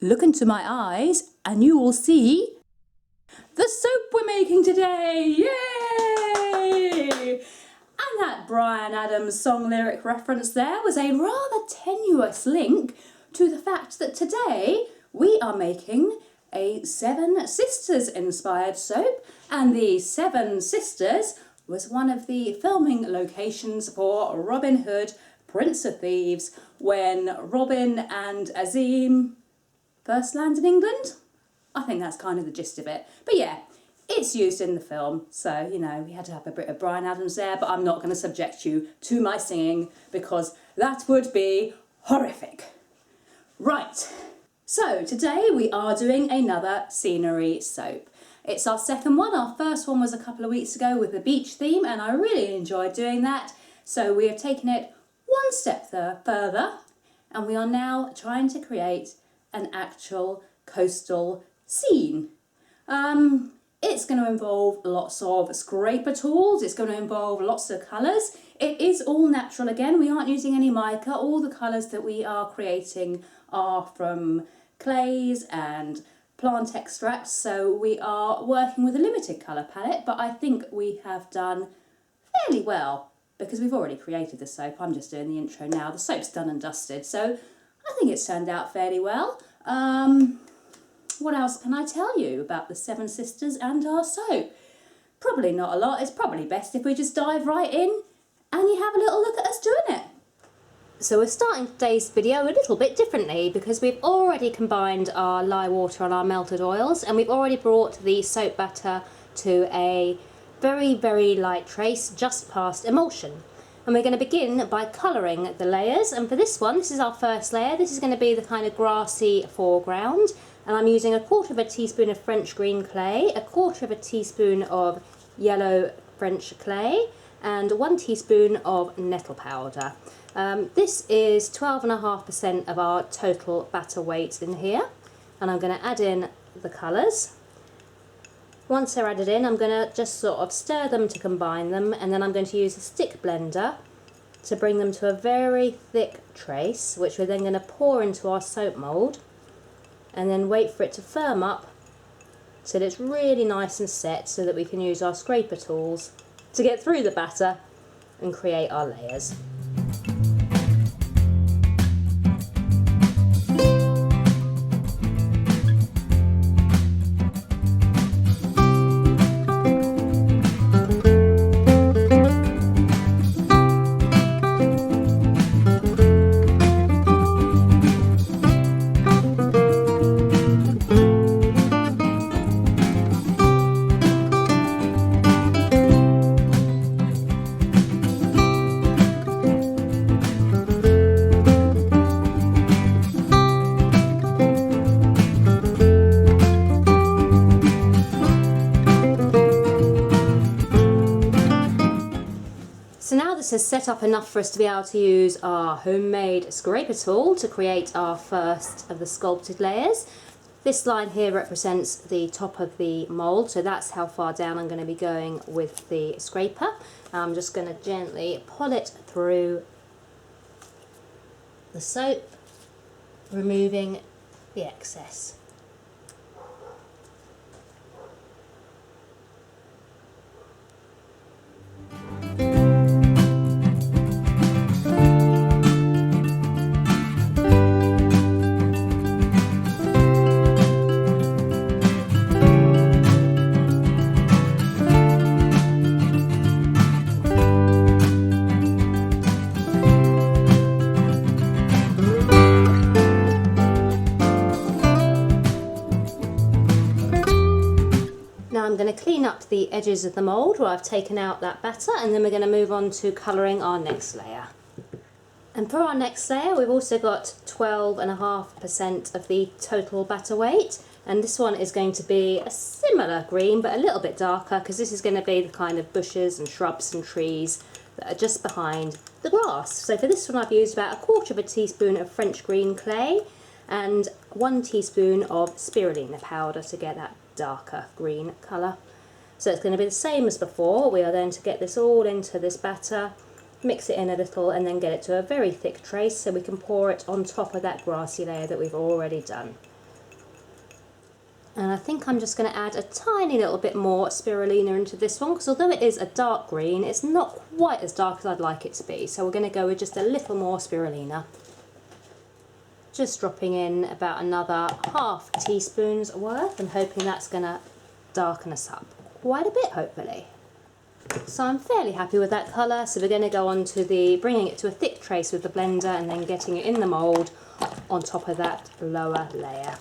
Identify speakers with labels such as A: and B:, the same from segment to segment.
A: look into my eyes and you will see the soap we're making today. Yay! And that Bryan Adams song lyric reference there was a rather tenuous link to the fact that today we are making a Seven Sisters inspired soap, and the Seven Sisters was one of the filming locations for Robin Hood, Prince of Thieves, when Robin and Azim first landed in England. I think that's kind of the gist of it. But yeah, it's used in the film, so, you know, we had to have a bit of Bryan Adams there, but I'm not going to subject you to my singing because that would be horrific. Right, so today we are doing another scenery soap. It's our second one. Our first one was a couple of weeks ago with the beach theme, and I really enjoyed doing that. So we have taken it one step further, and we are now trying to create an actual coastal scene. It's going to involve lots of scraper tools, it's going to involve lots of colours. It is all natural again, we aren't using any mica. All the colours that we are creating are from clays and plant extracts, so we are working with a limited colour palette, but I think we have done fairly well because we've already created the soap. I'm just doing the intro now. The soap's done and dusted, so I think it's turned out fairly well. What else can I tell you about the Seven Sisters and our soap? Probably not a lot. It's probably best if we just dive right in and you have a little look at us doing it. So we're starting today's video a little bit differently because we've already combined our lye water and our melted oils, and we've already brought the soap batter to a very, very light trace just past emulsion. And we're going to begin by colouring the layers, and for this one, this is our first layer. This is going to be the kind of grassy foreground, and I'm using 1/4 teaspoon of French green clay, 1/4 teaspoon of yellow French clay, and 1 teaspoon of nettle powder. This is 12.5% of our total batter weight in here, and I'm going to add in the colours. Once they're added in, I'm going to just sort of stir them to combine them, and then I'm going to use a stick blender to bring them to a very thick trace, which we're then going to pour into our soap mould, and then wait for it to firm up till it's really nice and set so that we can use our scraper tools to get through the batter and create our layers. Is set up enough for us to be able to use our homemade scraper tool to create our first of the sculpted layers. This line here represents the top of the mould, so that's how far down I'm going to be going with the scraper. I'm just going to gently pull it through the soap, removing the excess. I'm going to clean up the edges of the mould where I've taken out that batter, and then we're going to move on to colouring our next layer. And for our next layer, we've also got 12.5% of the total batter weight, and this one is going to be a similar green but a little bit darker because this is going to be the kind of bushes and shrubs and trees that are just behind the grass. So for this one I've used about 1/4 teaspoon of French green clay and 1 teaspoon of Spirulina powder to get that darker green colour. So it's going to be the same as before. We are going to get this all into this batter, mix it in a little, and then get it to a very thick trace so we can pour it on top of that grassy layer that we've already done. And I think I'm just going to add a tiny little bit more spirulina into this one, because although it is a dark green, it's not quite as dark as I'd like it to be. So we're going to go with just a little more spirulina. Just dropping in about another ½ teaspoon's worth and hoping that's going to darken us up quite a bit, hopefully. So I'm fairly happy with that colour, so we're going to go on to bringing it to a thick trace with the blender and then getting it in the mould on top of that lower layer.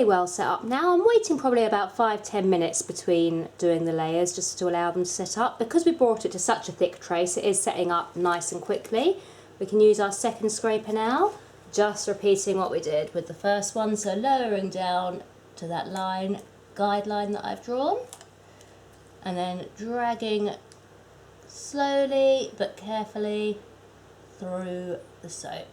A: Well set up now. I'm waiting probably about 5-10 minutes between doing the layers just to allow them to set up. Because we brought it to such a thick trace, it is setting up nice and quickly. We can use our second scraper now, just repeating what we did with the first one, so lowering down to that line, guideline that I've drawn, and then dragging slowly but carefully through the soap.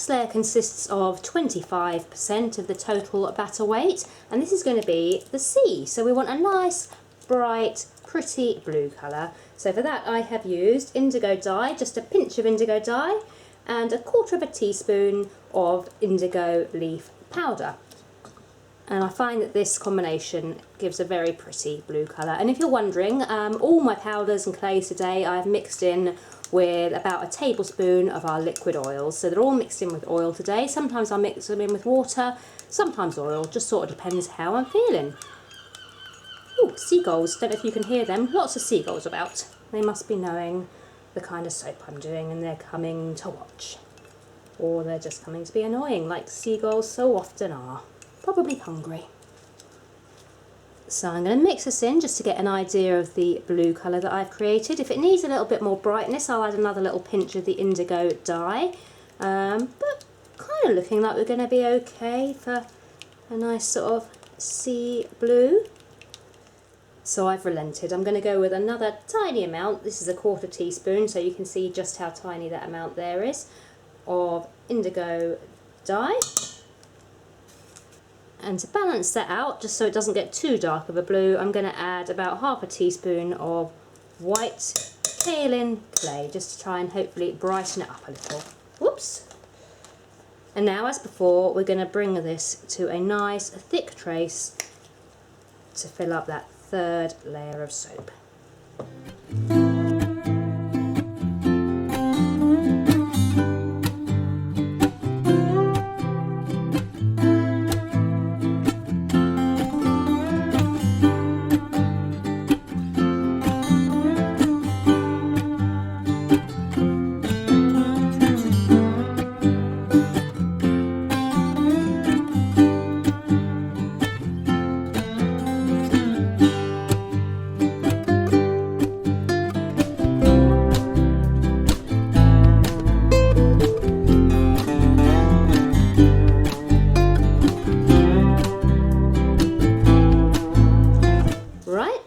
A: Layer consists of 25% of the total batter weight, and this is going to be the C. So we want a nice, bright, pretty blue colour. So for that I have used Indigo Dye, just a pinch of Indigo Dye, and 1/4 teaspoon of Indigo Leaf powder. And I find that this combination gives a very pretty blue colour. And if you're wondering, all my powders and clays today I've mixed in with about a tablespoon of our liquid oils. So they're all mixed in with oil today. Sometimes I mix them in with water, sometimes oil, just sort of depends how I'm feeling. Oh, seagulls, don't know if you can hear them. Lots of seagulls about. They must be knowing the kind of soap I'm doing and they're coming to watch. Or they're just coming to be annoying, like seagulls so often are. Probably hungry. So I'm going to mix this in just to get an idea of the blue colour that I've created. If it needs a little bit more brightness, I'll add another little pinch of the Indigo Dye. But kind of looking like we're going to be okay for a nice sort of sea blue. So I've relented. I'm going to go with another tiny amount. This is 1/4 teaspoon, so you can see just how tiny that amount there is, of Indigo Dye. And to balance that out, just so it doesn't get too dark of a blue, I'm going to add about ½ teaspoon of white Kaolin clay, just to try and hopefully brighten it up a little. Whoops! And now, as before, we're going to bring this to a nice thick trace to fill up that third layer of soap.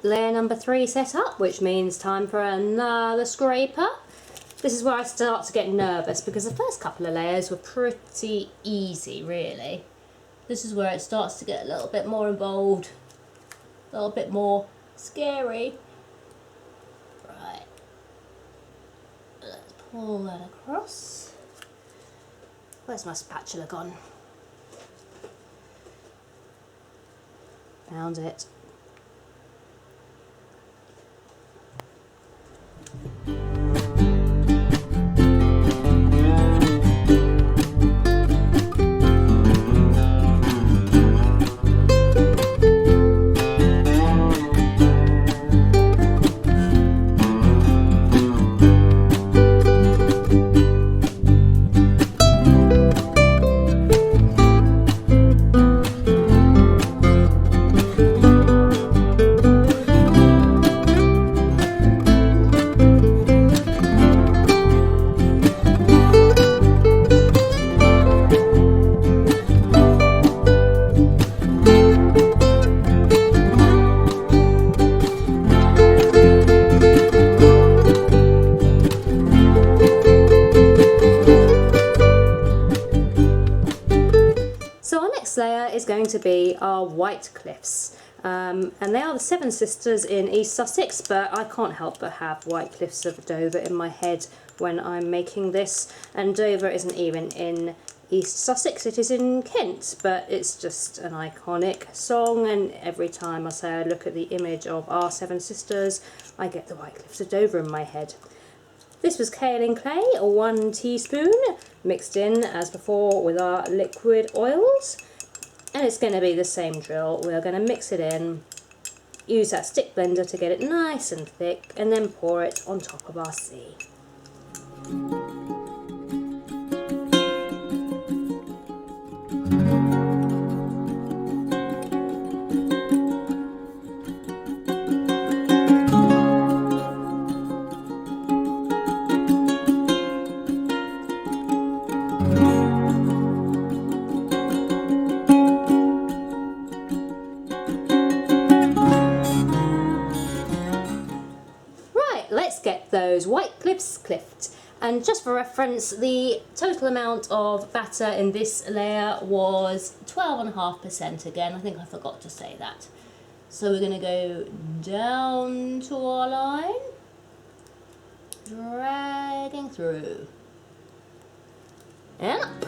A: Layer number 3 set up, which means time for another scraper. This is where I start to get nervous because the first couple of layers were pretty easy, really. This is where it starts to get a little bit more involved, a little bit more scary. Right, let's pull that across. Where's my spatula gone? Found it. to be our white cliffs. And they are the Seven Sisters in East Sussex, but I can't help but have white cliffs of Dover in my head when I'm making this. And Dover isn't even in East Sussex, it is in Kent, but it's just an iconic song, and every time I say I look at the image of our Seven Sisters, I get the white cliffs of Dover in my head. This was kaolin clay, 1 teaspoon, mixed in as before with our liquid oils. And it's going to be the same drill. We're going to mix it in, use that stick blender to get it nice and thick, and then pour it on top of our sea. Let's get those white cliffs clipped. And just for reference, the total amount of batter in this layer was 12.5% again. I think I forgot to say that. So we're going to go down to our line, dragging through, and up.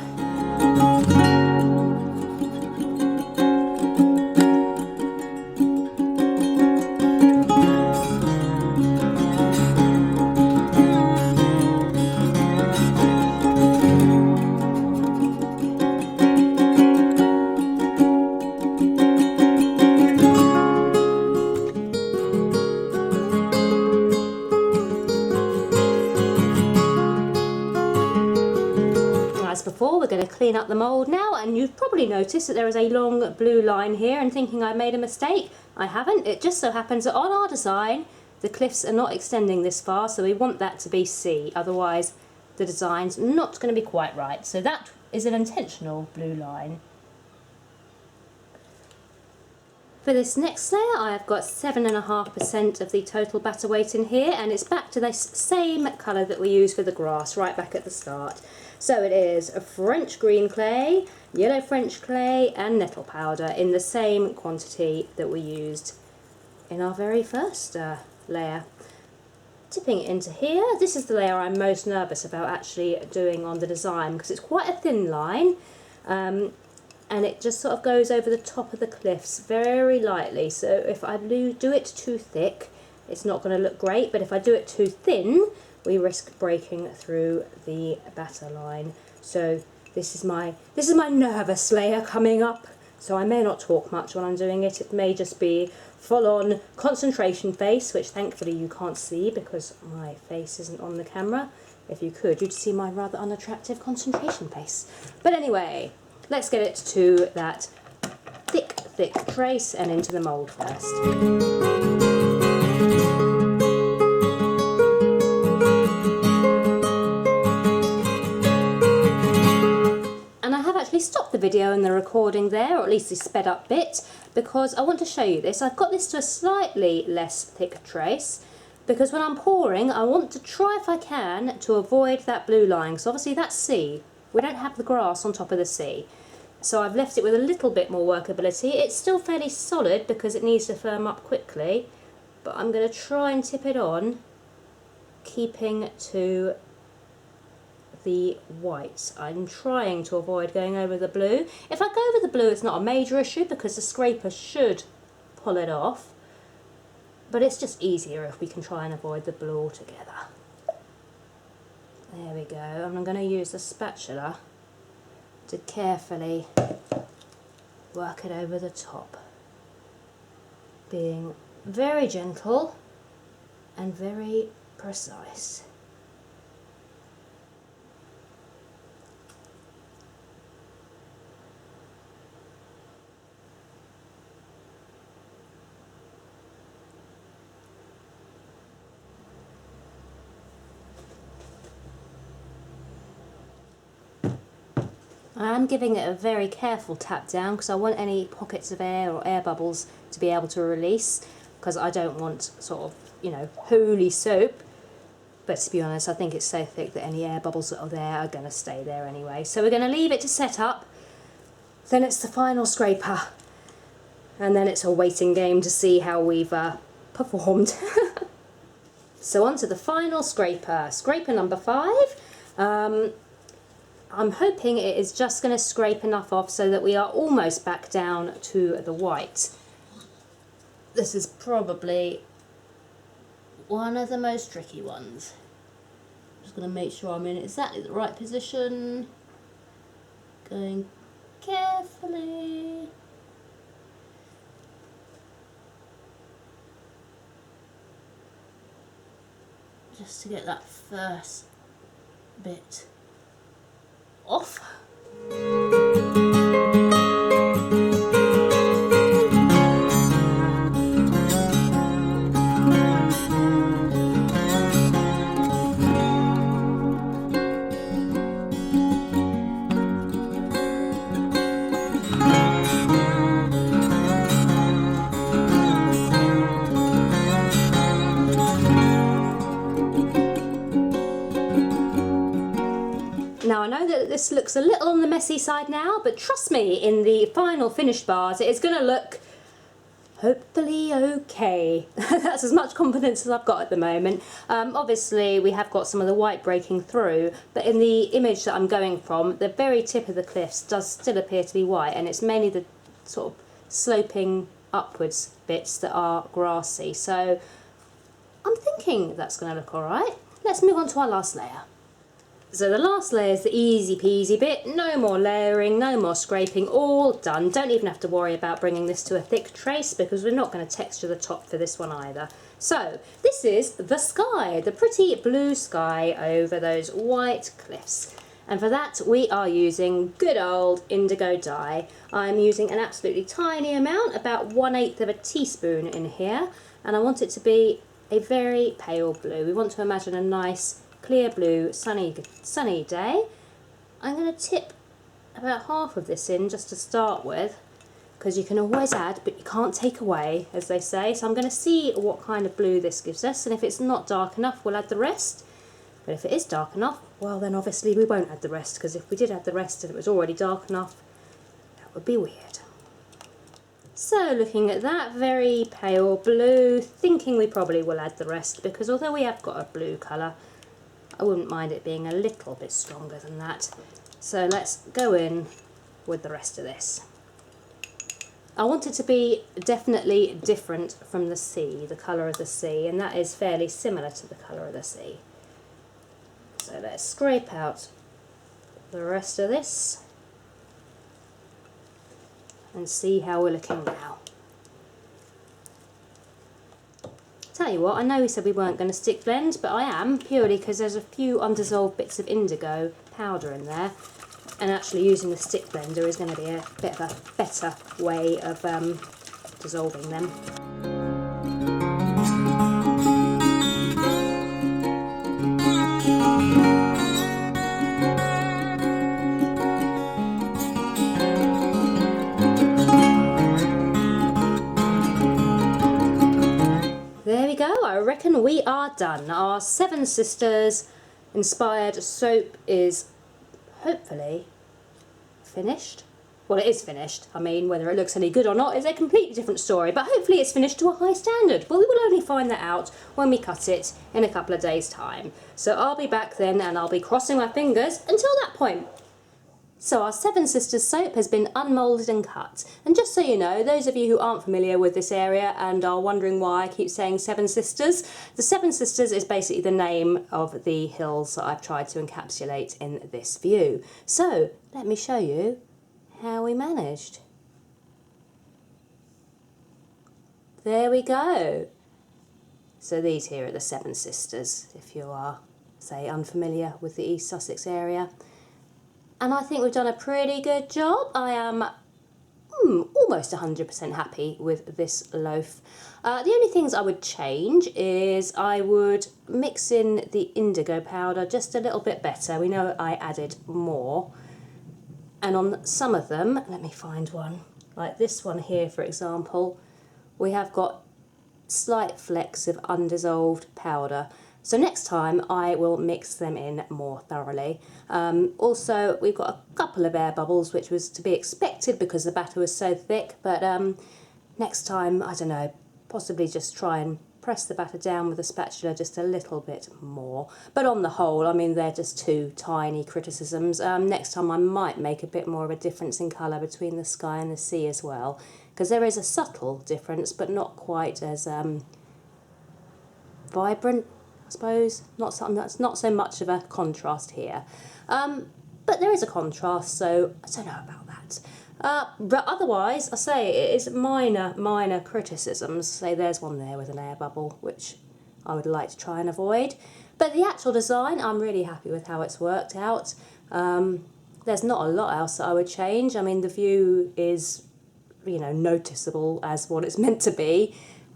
A: Before, we're going to clean up the mould now, and you've probably noticed that there is a long blue line here and thinking I made a mistake. I haven't. It just so happens that on our design the cliffs are not extending this far, so we want that to be C, otherwise the design's not going to be quite right. So that is an intentional blue line. For this next layer I have got 7.5% of the total batter weight in here, and it's back to this same colour that we used for the grass right back at the start. So it is a French green clay, yellow French clay and nettle powder in the same quantity that we used in our very first layer. Tipping it into here, this is the layer I'm most nervous about actually doing on the design because it's quite a thin line. And it just sort of goes over the top of the cliffs very lightly, so if I do it too thick it's not going to look great, but if I do it too thin we risk breaking through the batter line. So this is my nervous layer coming up, so I may not talk much when I'm doing it. It may just be full-on concentration face, which thankfully you can't see because my face isn't on the camera. If you could, you'd see my rather unattractive concentration face. But anyway, let's get it to that thick trace and into the mould first. And I have actually stopped the video and the recording there, or at least the sped up bit, because I want to show you this. I've got this to a slightly less thick trace, because when I'm pouring I want to try if I can to avoid that blue line, so obviously that's C. We don't have the grass on top of the sea, so I've left it with a little bit more workability. It's still fairly solid because it needs to firm up quickly, but I'm going to try and tip it on, keeping to the white. I'm trying to avoid going over the blue. If I go over the blue it's not a major issue because the scraper should pull it off, but it's just easier if we can try and avoid the blue altogether. There we go, and I'm going to use the spatula to carefully work it over the top, being very gentle and very precise. I'm giving it a very careful tap down because I want any pockets of air or air bubbles to be able to release, because I don't want sort of, you know, holy soap. But to be honest, I think it's so thick that any air bubbles that are there are going to stay there anyway. So we're going to leave it to set up then it's the final scraper. And then it's a waiting game to see how we've performed. So on to the final scraper, scraper number 5. I'm hoping it is just going to scrape enough off so that we are almost back down to the white. This is probably one of the most tricky ones. Just going to make sure I'm in exactly the right position. Going carefully. Just to get that first bit off. Now I know that this looks a little on the messy side now, but trust me, in the final finished bars it is going to look hopefully okay. That's as much confidence as I've got at the moment. Obviously we have got some of the white breaking through, but in the image that I'm going from, the very tip of the cliffs does still appear to be white, and it's mainly the sort of sloping upwards bits that are grassy. So I'm thinking that's going to look alright. Let's move on to our last layer. So the last layer is the easy peasy bit, no more layering, no more scraping, all done. Don't even have to worry about bringing this to a thick trace because we're not going to texture the top for this one either. So this is the sky, the pretty blue sky over those white cliffs. And for that we are using good old Indigo Dye. I'm using an absolutely tiny amount, about 1/8 of a teaspoon in here, and I want it to be a very pale blue. We want to imagine a nice clear blue, sunny day. I'm going to tip about half of this in just to start with, because you can always add but you can't take away, as they say. So I'm going to see what kind of blue this gives us, and if it's not dark enough we'll add the rest. But if it is dark enough, well then obviously we won't add the rest, because if we did add the rest and it was already dark enough, that would be weird. So looking at that very pale blue, thinking we probably will add the rest, because although we have got a blue colour, I wouldn't mind it being a little bit stronger than that. So let's go in with the rest of this. I want it to be definitely different from the sea, the colour of the sea, and that is fairly similar to the colour of the sea. So let's scrape out the rest of this and see how we're looking now. Tell you what, I know we said we weren't going to stick blend, but I am, purely because there's a few undissolved bits of indigo powder in there, and actually using the stick blender is going to be a bit of a better way of dissolving them. There we go, I reckon we are done. Our Seven Sisters inspired soap is hopefully finished. Well, it is finished. I mean, whether it looks any good or not is a completely different story, but hopefully it's finished to a high standard. Well, we will only find that out when we cut it in a couple of days' time. So I'll be back then and I'll be crossing my fingers until that point. So our Seven Sisters soap has been unmoulded and cut. And just so you know, those of you who aren't familiar with this area and are wondering why I keep saying Seven Sisters, the Seven Sisters is basically the name of the hills that I've tried to encapsulate in this view. So let me show you how we managed. There we go. So these here are the Seven Sisters, if you are, say, unfamiliar with the East Sussex area. And I think we've done a pretty good job. I am almost 100% happy with this loaf. The only things I would change is I would mix in the indigo powder just a little bit better. We know I added more. And on some of them, let me find one, like this one here for example, we have got slight flecks of undissolved powder. So next time I will mix them in more thoroughly. Also, we've got a couple of air bubbles, which was to be expected because the batter was so thick, but next time, I don't know, possibly just try and press the batter down with a spatula just a little bit more. But on the whole, I mean, they're just two tiny criticisms. Next time I might make a bit more of a difference in colour between the sky and the sea as well, because there is a subtle difference, but not quite as vibrant, I suppose. Not something that's not so much of a contrast here. But there is a contrast, so I don't know about that. But otherwise, I say it is minor criticisms. Say there's one there with an air bubble, which I would like to try and avoid. But the actual design, I'm really happy with how it's worked out. There's not a lot else that I would change. I mean, the view is, you know, noticeable as what it's meant to be.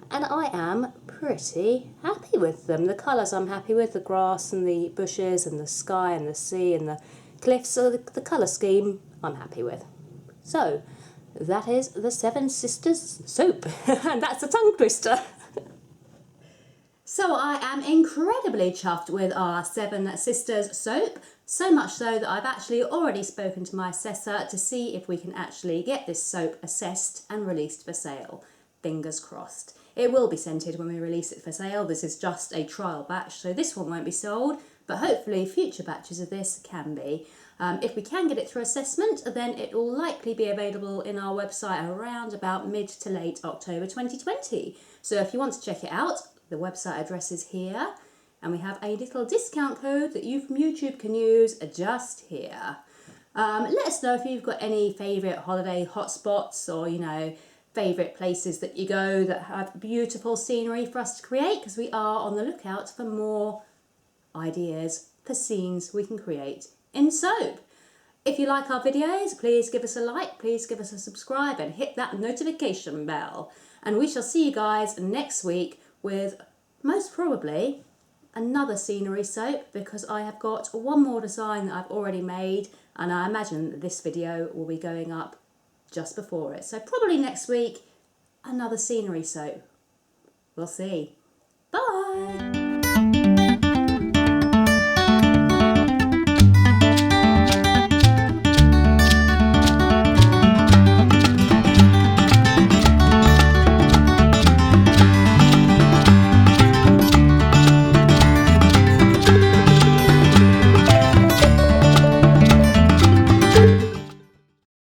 A: And I am pretty happy with them. The colours I'm happy with, the grass and the bushes and the sky and the sea and the cliffs. So the colour scheme I'm happy with. So that is the Seven Sisters soap. And that's a tongue twister. So I am incredibly chuffed with our Seven Sisters soap. So much so that I've actually already spoken to my assessor to see if we can actually get this soap assessed and released for sale. Fingers crossed. It will be scented when we release it for sale. This is just a trial batch, so this one won't be sold, but hopefully future batches of this can be. If we can get it through assessment, then it will likely be available in our website around about mid to late October 2020. So if you want to check it out, the website address is here, and we have a little discount code that you from YouTube can use just here. Let us know if you've got any favourite holiday hotspots or, you know, favourite places that you go that have beautiful scenery for us to create, because we are on the lookout for more ideas for scenes we can create in soap. If you like our videos, please give us a like, please give us a subscribe and hit that notification bell. And we shall see you guys next week with most probably another scenery soap, because I have got one more design that I've already made, and I imagine that this video will be going up just before it. So probably next week, another scenery soap. We'll see. Bye!